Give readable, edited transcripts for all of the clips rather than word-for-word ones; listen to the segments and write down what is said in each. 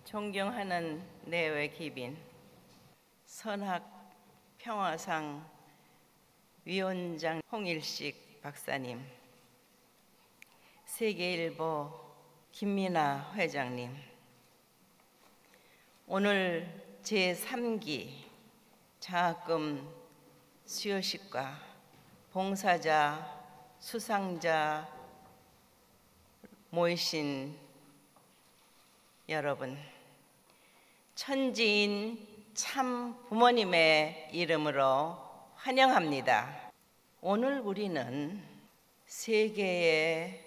존경하는 내외 귀빈, 선학 평화상 위원장 홍일식 박사님, 세계일보 김민아 회장님, 오늘 제3기 장학금 수여식과 봉사자, 수상자 모이신 여러분, 천지인 참 부모님의 이름으로 환영합니다. 오늘 우리는 세계의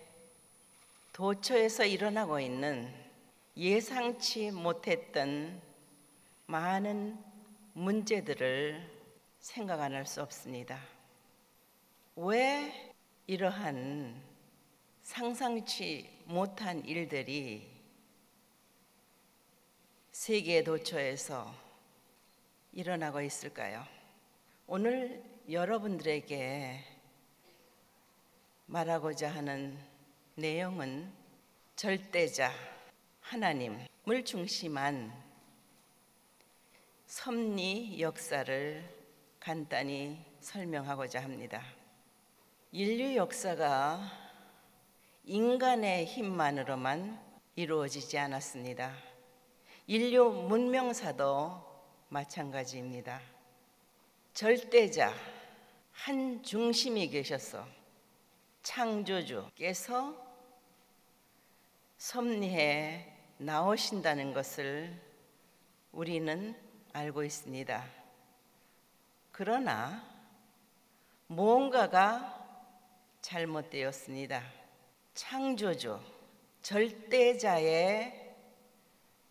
도처에서 일어나고 있는 예상치 못했던 많은 문제들을 생각 안 할 수 없습니다. 왜 이러한 상상치 못한 일들이 세계 도처에서 일어나고 있을까요? 오늘 여러분들에게 말하고자 하는 내용은 절대자 하나님을 중심한 섭리 역사를 간단히 설명하고자 합니다. 인류 역사가 인간의 힘만으로만 이루어지지 않았습니다. 인류 문명사도 마찬가지입니다. 절대자 한 중심이 계셔서 창조주께서 섭리해 나오신다는 것을 우리는 알고 있습니다. 그러나 무언가가 잘못되었습니다. 창조주, 절대자의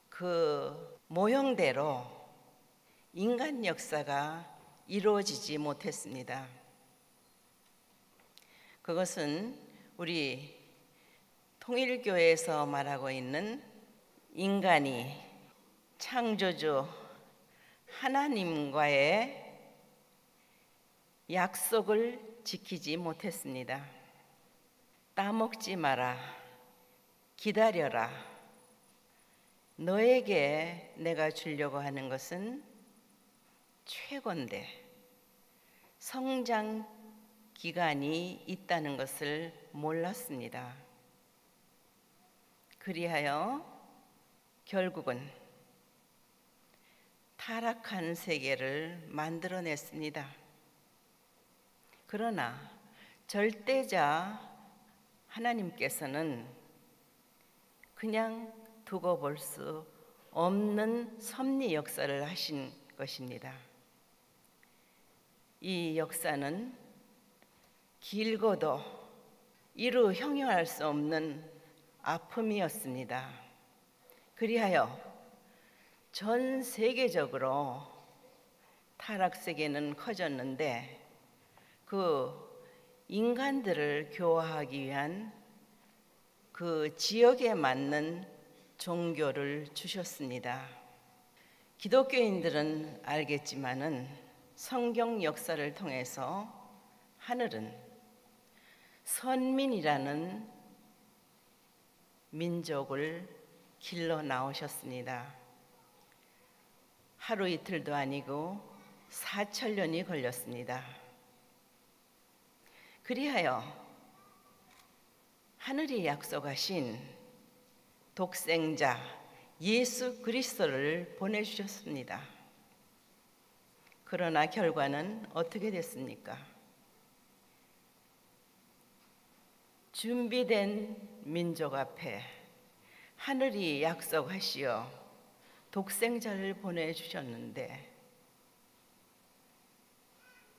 그 모형대로 인간 역사가 이루어지지 못했습니다. 그것은 우리 통일교회에서 말하고 있는 인간이 창조주 하나님과의 약속을 지키지 못했습니다. 따먹지 마라, 기다려라. 너에게 내가 주려고 하는 것은 최고인데 성장 기간이 있다는 것을 몰랐습니다. 그리하여 결국은 타락한 세계를 만들어냈습니다. 그러나 절대자 하나님께서는 그냥 두고 볼 수 없는 섭리 역사를 하신 것입니다. 이 역사는 길고도 이루 형용할 수 없는 아픔이었습니다. 그리하여 전 세계적으로 타락 세계는 커졌는데 그 인간들을 교화하기 위한 그 지역에 맞는 종교를 주셨습니다. 기독교인들은 알겠지만은 성경 역사를 통해서 하늘은 선민이라는 민족을 길러 나오셨습니다. 하루 이틀도 아니고 4,000년이 걸렸습니다. 그리하여 하늘이 약속하신 독생자 예수 그리스도를 보내주셨습니다. 그러나 결과는 어떻게 됐습니까? 준비된 민족 앞에 하늘이 약속하시어 독생자를 보내주셨는데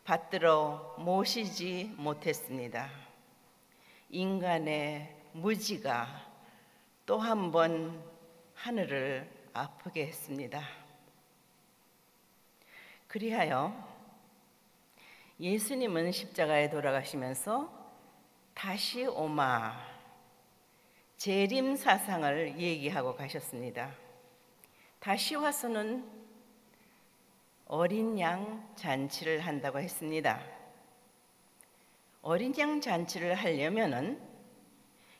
받들어 모시지 못했습니다. 인간의 무지가 또 한 번 하늘을 아프게 했습니다. 그리하여 예수님은 십자가에 돌아가시면서 다시 오마 재림 사상을 얘기하고 가셨습니다. 다시 와서는 어린 양 잔치를 한다고 했습니다. 어린 양 잔치를 하려면은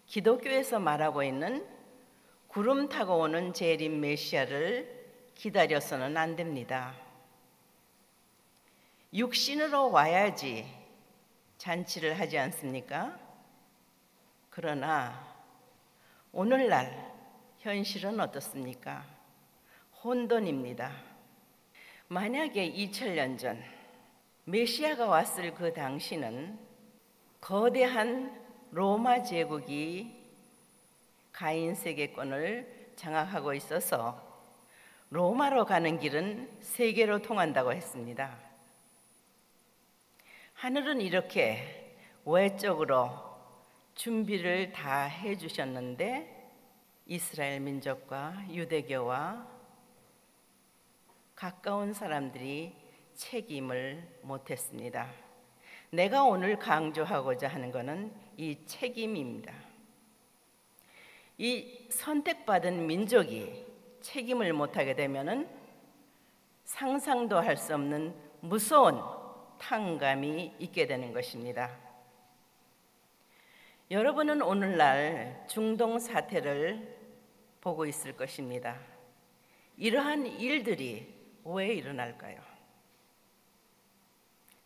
기독교에서 말하고 있는 구름 타고 오는 재림 메시아를 기다려서는 안 됩니다. 육신으로 와야지 잔치를 하지 않습니까? 그러나 오늘날 현실은 어떻습니까? 혼돈입니다. 만약에 2000년 전 메시아가 왔을 그 당시는 거대한 로마 제국이 가인 세계권을 장악하고 있어서 로마로 가는 길은 세계로 통한다고 했습니다. 하늘은 이렇게 외적으로 준비를 다 해주셨는데 이스라엘 민족과 유대교와 가까운 사람들이 책임을 못했습니다. 내가 오늘 강조하고자 하는 것은 이 책임입니다. 이 선택받은 민족이 책임을 못하게 되면 상상도 할 수 없는 무서운 탕감이 있게 되는 것입니다. 여러분은 오늘날 중동 사태를 보고 있을 것입니다. 이러한 일들이 왜 일어날까요?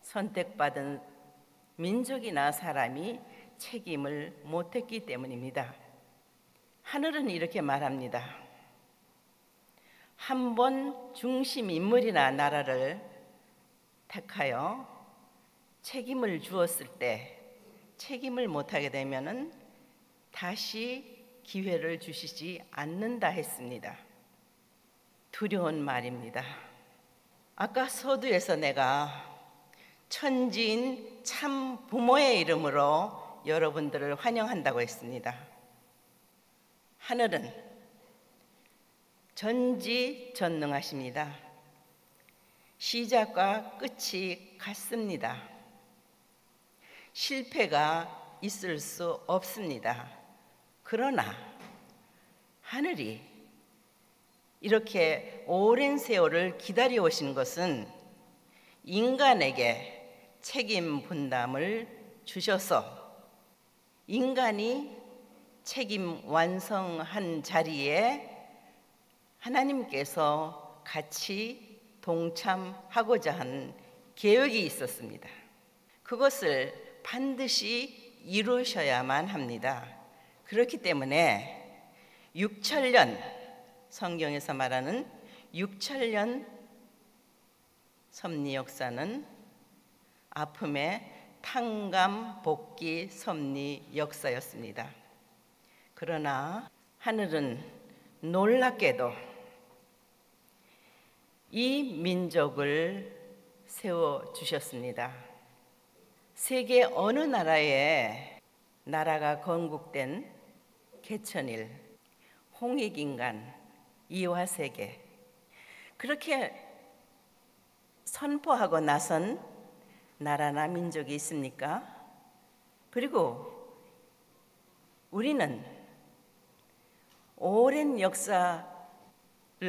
선택받은 민족이나 사람이 책임을 못했기 때문입니다. 하늘은 이렇게 말합니다. 한 번 중심 인물이나 나라를 택하여 책임을 주었을 때 책임을 못하게 되면은 다시 기회를 주시지 않는다 했습니다. 두려운 말입니다. 아까 서두에서 내가 천지인 참 부모의 이름으로 여러분들을 환영한다고 했습니다. 하늘은 전지전능하십니다. 시작과 끝이 같습니다. 실패가 있을 수 없습니다. 그러나 하늘이 이렇게 오랜 세월을 기다려 오신 것은 인간에게 책임 분담을 주셔서 인간이 책임 완성한 자리에 하나님께서 같이 동참하고자 한 계획이 있었습니다. 그것을 반드시 이루셔야만 합니다. 그렇기 때문에 6000년, 성경에서 말하는 6000년 섭리 역사는 아픔의 탕감 복귀 섭리 역사였습니다. 그러나 하늘은 놀랍게도 이 민족을 세워주셨습니다. 세계 어느 나라에 나라가 건국된 개천일, 홍익인간, 이화세계 그렇게 선포하고 나선 나라나 민족이 있습니까? 그리고 우리는 오랜 역사를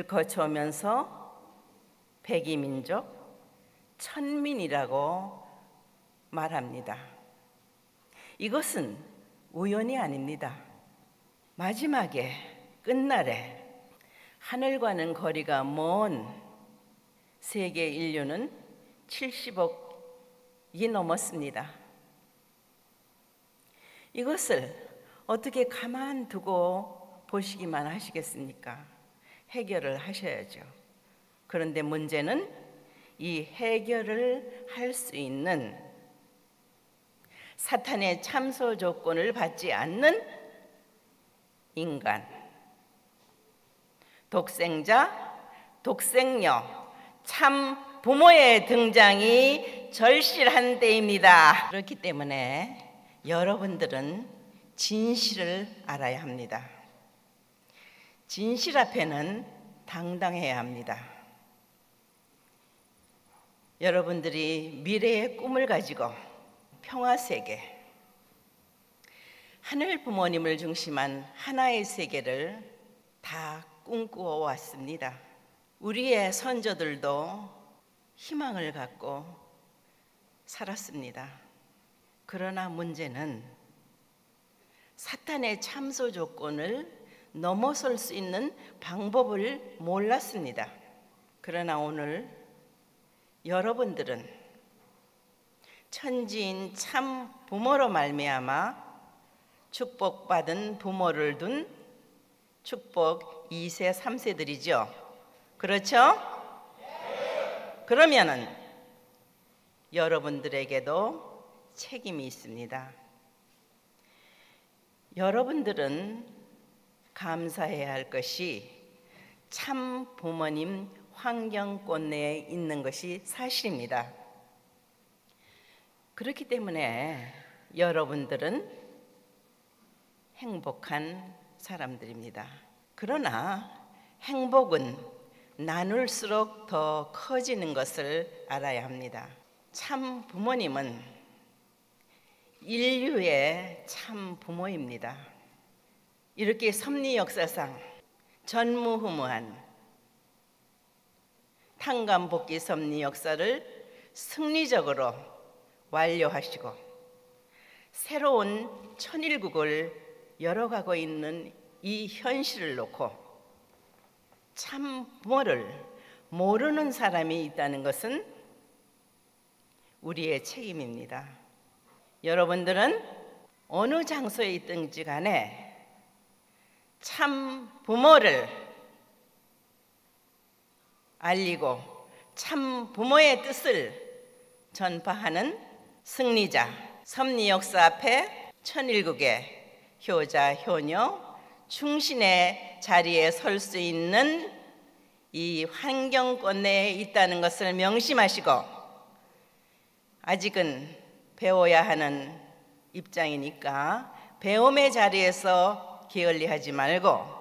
거쳐오면서 백이민족, 천민이라고 말합니다. 이것은 우연이 아닙니다. 마지막에 끝날에 하늘과는 거리가 먼 세계 인류는 70억이 넘었습니다. 이것을 어떻게 가만두고 보시기만 하시겠습니까? 해결을 하셔야죠. 그런데 문제는 이 해결을 할 수 있는 사탄의 참소 조건을 받지 않는 인간, 독생자, 독생녀, 참 부모의 등장이 절실한 때입니다. 그렇기 때문에 여러분들은 진실을 알아야 합니다. 진실 앞에는 당당해야 합니다. 여러분들이 미래의 꿈을 가지고 평화세계, 하늘 부모님을 중심한 하나의 세계를 다 꿈꾸어 왔습니다. 우리의 선조들도 희망을 갖고 살았습니다. 그러나 문제는 사탄의 참소 조건을 넘어설 수 있는 방법을 몰랐습니다. 그러나 오늘 여러분들은 천지인 참 부모로 말미암아 축복받은 부모를 둔 축복 2세, 3세들이죠. 그렇죠? 그러면은 여러분들에게도 책임이 있습니다. 여러분들은 감사해야 할 것이 참 부모님 환경권 내에 있는 것이 사실입니다. 그렇기 때문에 여러분들은 행복한 사람들입니다. 그러나 행복은 나눌수록 더 커지는 것을 알아야 합니다. 참 부모님은 인류의 참 부모입니다. 이렇게 섭리 역사상 전무후무한 탄감복귀 섭리 역사를 승리적으로 완료하시고 새로운 천일국을 열어가고 있는 이 현실을 놓고 참 부모를 모르는 사람이 있다는 것은 우리의 책임입니다. 여러분들은 어느 장소에 있든지 간에 참 부모를 알리고 참 부모의 뜻을 전파하는 승리자, 섭리 역사 앞에 천일국의 효자, 효녀, 충신의 자리에 설 수 있는 이 환경권 내에 있다는 것을 명심하시고 아직은 배워야 하는 입장이니까 배움의 자리에서 게을리하지 말고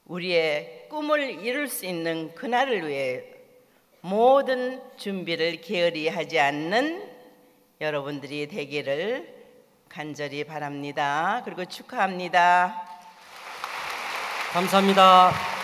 우리의 꿈을 이룰 수 있는 그날을 위해 모든 준비를 게을리하지 않는 여러분들이 되기를 간절히 바랍니다. 그리고 축하합니다. 감사합니다.